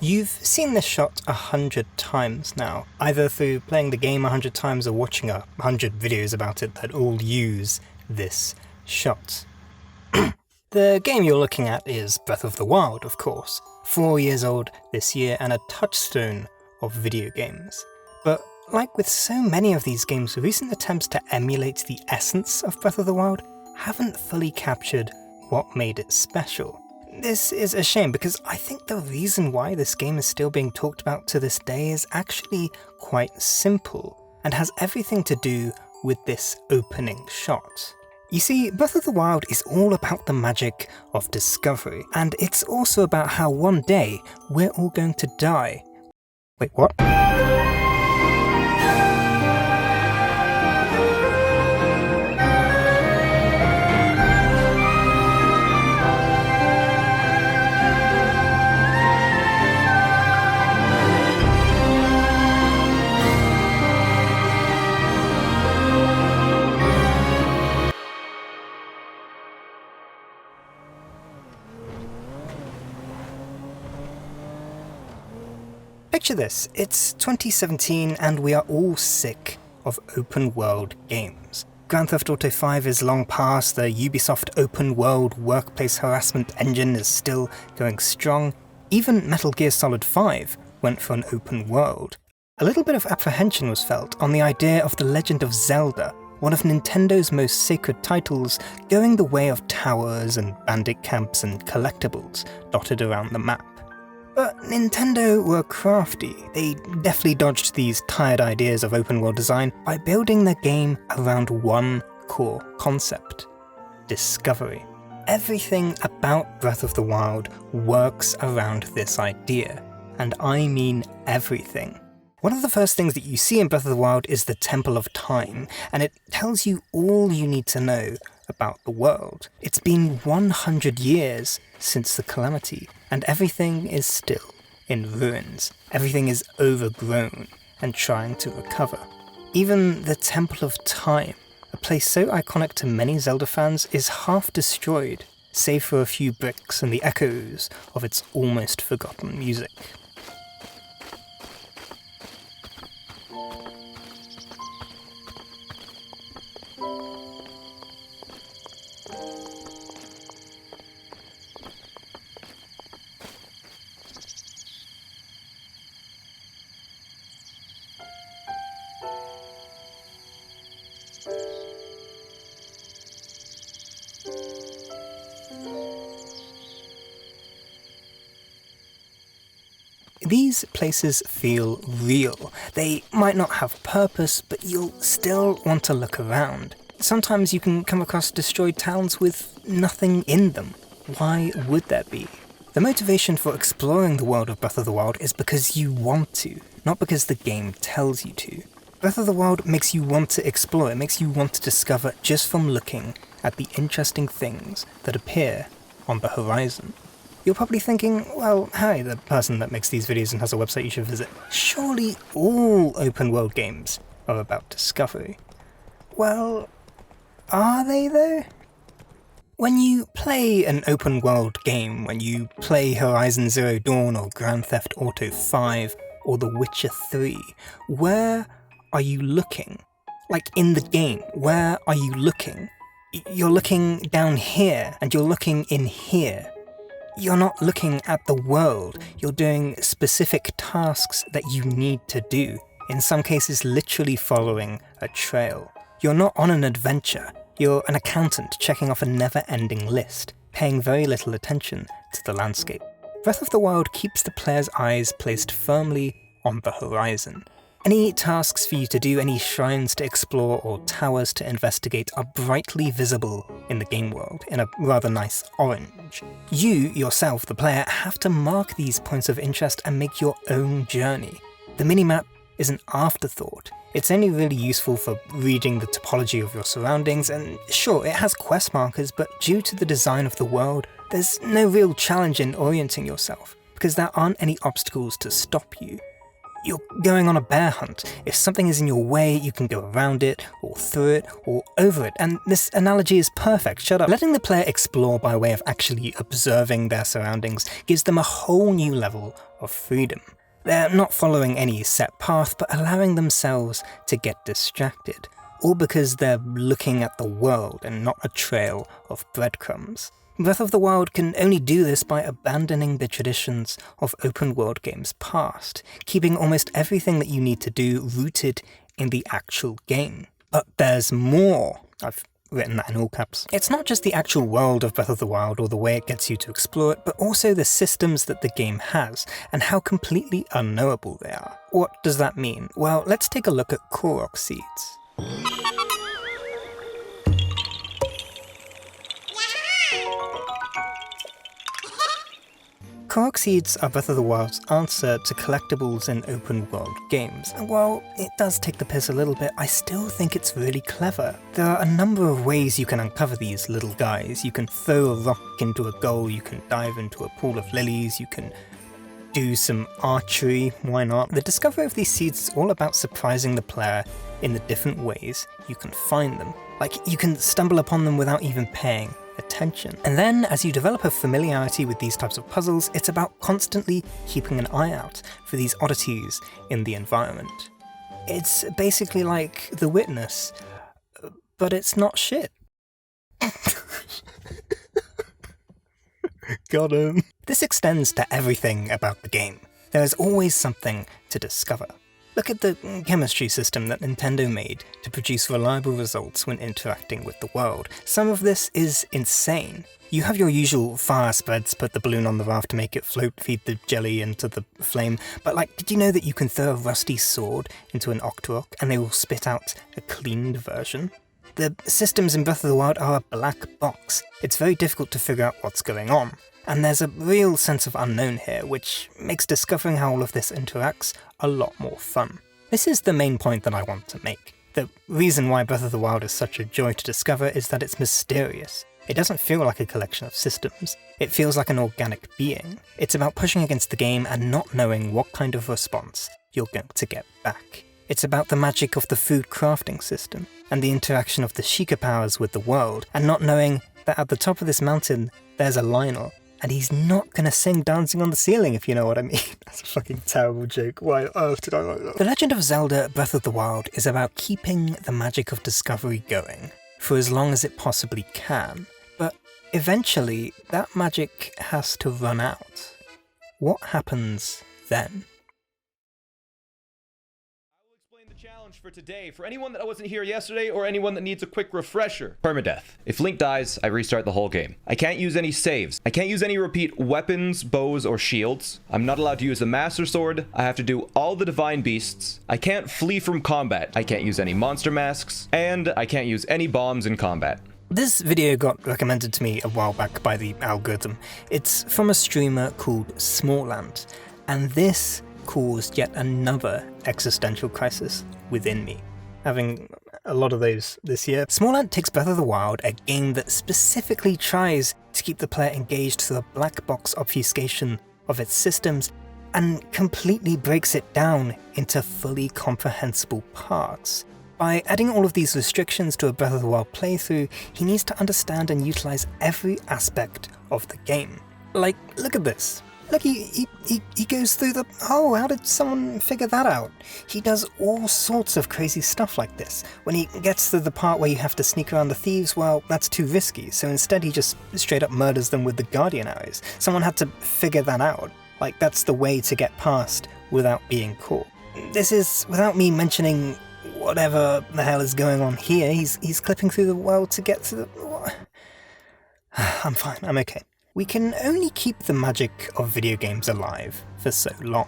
You've seen this shot 100 times now, either through playing the game 100 times or watching 100 videos about it that all use this shot. The game you're looking at is Breath of the Wild, of course, 4 years old this year and a touchstone of video games. But like with so many of these games, recent attempts to emulate the essence of Breath of the Wild haven't fully captured what made it special. This is a shame because I think the reason why this game is still being talked about to this day is actually quite simple and has everything to do with this opening shot. You see, Breath of the Wild is all about the magic of discovery, and it's also about how one day we're all going to die. Wait, what? Picture this, it's 2017 and we are all sick of open world games. Grand Theft Auto 5 is long past, the Ubisoft open world workplace harassment engine is still going strong. Even Metal Gear Solid 5 went for an open world. A little bit of apprehension was felt on the idea of The Legend of Zelda, one of Nintendo's most sacred titles, going the way of towers and bandit camps and collectibles dotted around the map. But Nintendo were crafty. They deftly dodged these tired ideas of open world design by building the game around one core concept: discovery. Everything about Breath of the Wild works around this idea, and I mean everything. One of the first things that you see in Breath of the Wild is the Temple of Time, and it tells you all you need to know about the world. It's been 100 years since the calamity, and everything is still in ruins. Everything is overgrown and trying to recover. Even the Temple of Time, a place so iconic to many Zelda fans, is half destroyed, save for a few bricks and the echoes of its almost forgotten music. These places feel real. They might not have purpose, but you'll still want to look around. Sometimes you can come across destroyed towns with nothing in them. Why would there be? The motivation for exploring the world of Breath of the Wild is because you want to, not because the game tells you to. Breath of the Wild makes you want to explore, it makes you want to discover just from looking at the interesting things that appear on the horizon. You're probably thinking, well, Harry, the person that makes these videos and has a website you should visit, surely all open world games are about discovery. Well, are they though? When you play an open world game, when you play Horizon Zero Dawn or Grand Theft Auto 5 or The Witcher 3, where are you looking? Like in the game, where are you looking? You're looking down here and you're looking in here. You're not looking at the world, you're doing specific tasks that you need to do, in some cases literally following a trail. You're not on an adventure, you're an accountant checking off a never-ending list, paying very little attention to the landscape. Breath of the Wild keeps the player's eyes placed firmly on the horizon. Any tasks for you to do, any shrines to explore or towers to investigate are brightly visible in the game world, in a rather nice orange. You, yourself, the player, have to mark these points of interest and make your own journey. The minimap is an afterthought. It's only really useful for reading the topology of your surroundings, and sure, it has quest markers, but due to the design of the world, there's no real challenge in orienting yourself, because there aren't any obstacles to stop you. You're going on a bear hunt. If something is in your way, you can go around it, or through it, or over it, and this analogy is perfect, shut up. Letting the player explore by way of actually observing their surroundings gives them a whole new level of freedom. They're not following any set path, but allowing themselves to get distracted, all because they're looking at the world and not a trail of breadcrumbs. Breath of the Wild can only do this by abandoning the traditions of open-world games past, keeping almost everything that you need to do rooted in the actual game. But there's more. I've written that in all caps. It's not just the actual world of Breath of the Wild or the way it gets you to explore it, but also the systems that the game has, and how completely unknowable they are. What does that mean? Well, let's take a look at Korok seeds. Korok seeds are Breath of the Wild's answer to collectibles in open-world games, and while it does take the piss a little bit, I still think it's really clever. There are a number of ways you can uncover these little guys. You can throw a rock into a goal, you can dive into a pool of lilies, you can do some archery, why not? The discovery of these seeds is all about surprising the player in the different ways you can find them. Like, you can stumble upon them without even paying attention. And then, as you develop a familiarity with these types of puzzles, it's about constantly keeping an eye out for these oddities in the environment. It's basically like The Witness, but it's not shit. Got him. This extends to everything about the game. There is always something to discover. Look at the chemistry system that Nintendo made to produce reliable results when interacting with the world. Some of this is insane. You have your usual fire spreads, put the balloon on the raft to make it float, feed the jelly into the flame, but like, did you know that you can throw a rusty sword into an Octorok and they will spit out a cleaned version? The systems in Breath of the Wild are a black box. It's very difficult to figure out what's going on. And there's a real sense of unknown here, which makes discovering how all of this interacts a lot more fun. This is the main point that I want to make. The reason why Breath of the Wild is such a joy to discover is that it's mysterious. It doesn't feel like a collection of systems. It feels like an organic being. It's about pushing against the game and not knowing what kind of response you're going to get back. It's about the magic of the food crafting system, and the interaction of the Sheikh powers with the world, and not knowing that at the top of this mountain there's a Lionel, and he's not gonna sing Dancing on the Ceiling, if you know what I mean. That's a fucking terrible joke. Why on earth did I write that? The Legend of Zelda Breath of the Wild is about keeping the magic of discovery going for as long as it possibly can, but eventually that magic has to run out. What happens then? Challenge for today, for anyone that wasn't here yesterday or anyone that needs a quick refresher. Permadeath. If Link dies, I restart the whole game. I can't use any saves. I can't use any repeat weapons, bows, or shields. I'm not allowed to use the Master Sword. I have to do all the Divine Beasts. I can't flee from combat. I can't use any monster masks. And I can't use any bombs in combat. This video got recommended to me a while back by the algorithm. It's from a streamer called Smallland, and this caused yet another existential crisis within me, having a lot of those this year. Smallland takes Breath of the Wild, a game that specifically tries to keep the player engaged through a black box obfuscation of its systems, and completely breaks it down into fully comprehensible parts. By adding all of these restrictions to a Breath of the Wild playthrough, he needs to understand and utilize every aspect of the game. Like, look at this. Look, he goes through the... Oh, how did someone figure that out? He does all sorts of crazy stuff like this. When he gets to the part where you have to sneak around the thieves, well, that's too risky, so instead he just straight up murders them with the Guardian arrows. Someone had to figure that out. Like, that's the way to get past without being caught. This is without me mentioning whatever the hell is going on here. He's clipping through the world to get to the... I'm fine, I'm okay. We can only keep the magic of video games alive for so long.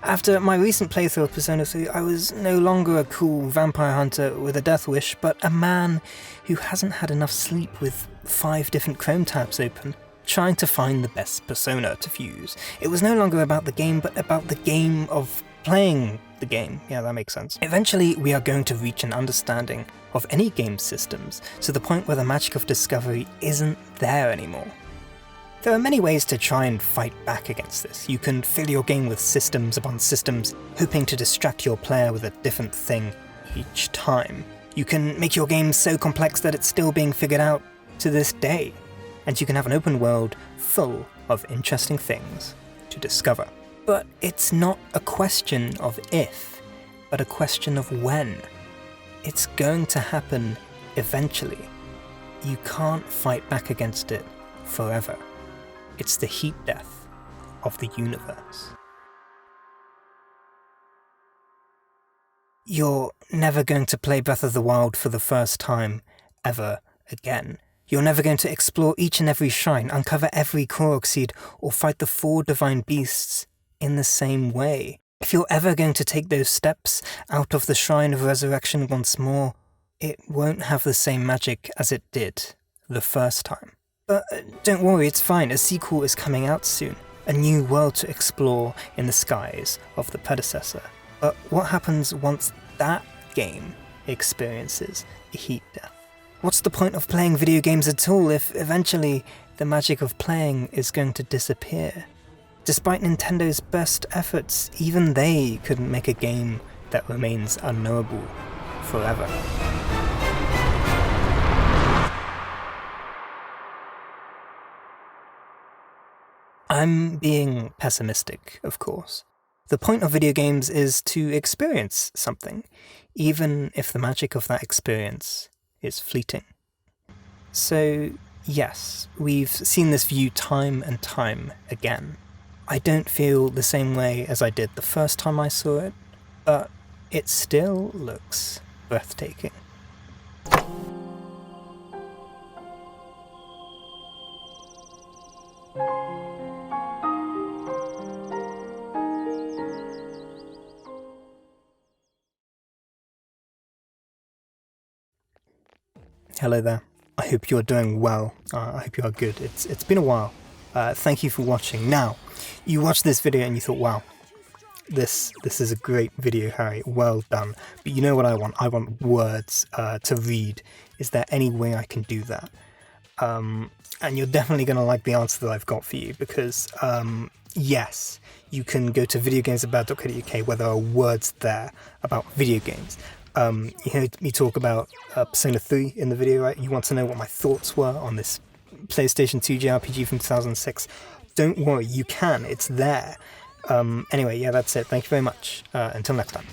After my recent playthrough of Persona 3, I was no longer a cool vampire hunter with a death wish, but a man who hasn't had enough sleep with 5 different Chrome tabs open, trying to find the best persona to fuse. It was no longer about the game, but about the game of playing the game. Yeah, that makes sense. Eventually, we are going to reach an understanding of any game systems, to the point where the magic of discovery isn't there anymore. There are many ways to try and fight back against this. You can fill your game with systems upon systems, hoping to distract your player with a different thing each time. You can make your game so complex that it's still being figured out to this day. And you can have an open world full of interesting things to discover. But it's not a question of if, but a question of when. It's going to happen eventually. You can't fight back against it forever. It's the heat death of the universe. You're never going to play Breath of the Wild for the first time, ever again. You're never going to explore each and every shrine, uncover every Korok seed, or fight the 4 divine beasts in the same way. If you're ever going to take those steps out of the Shrine of Resurrection once more, it won't have the same magic as it did the first time. But don't worry, it's fine, a sequel is coming out soon. A new world to explore in the skies of the predecessor. But what happens once that game experiences a heat death? What's the point of playing video games at all if eventually the magic of playing is going to disappear? Despite Nintendo's best efforts, even they couldn't make a game that remains unknowable forever. I'm being pessimistic, of course. The point of video games is to experience something, even if the magic of that experience is fleeting. So, yes, we've seen this view time and time again. I don't feel the same way as I did the first time I saw it, but it still looks breathtaking. Hello there. I hope you're doing well. I hope you are good. It's been a while. Thank you for watching. Now, you watched this video and you thought, wow, this is a great video, Harry. Well done. But you know what I want? I want words to read. Is there any way I can do that? And you're definitely going to like the answer that I've got for you because, yes, you can go to videogamesabout.co.uk where there are words there about video games. You heard me talk about Persona 3 in the video, right? You want to know what my thoughts were on this PlayStation 2 JRPG from 2006? Don't worry, you can. It's there. Anyway, yeah, that's it. Thank you very much. Until next time.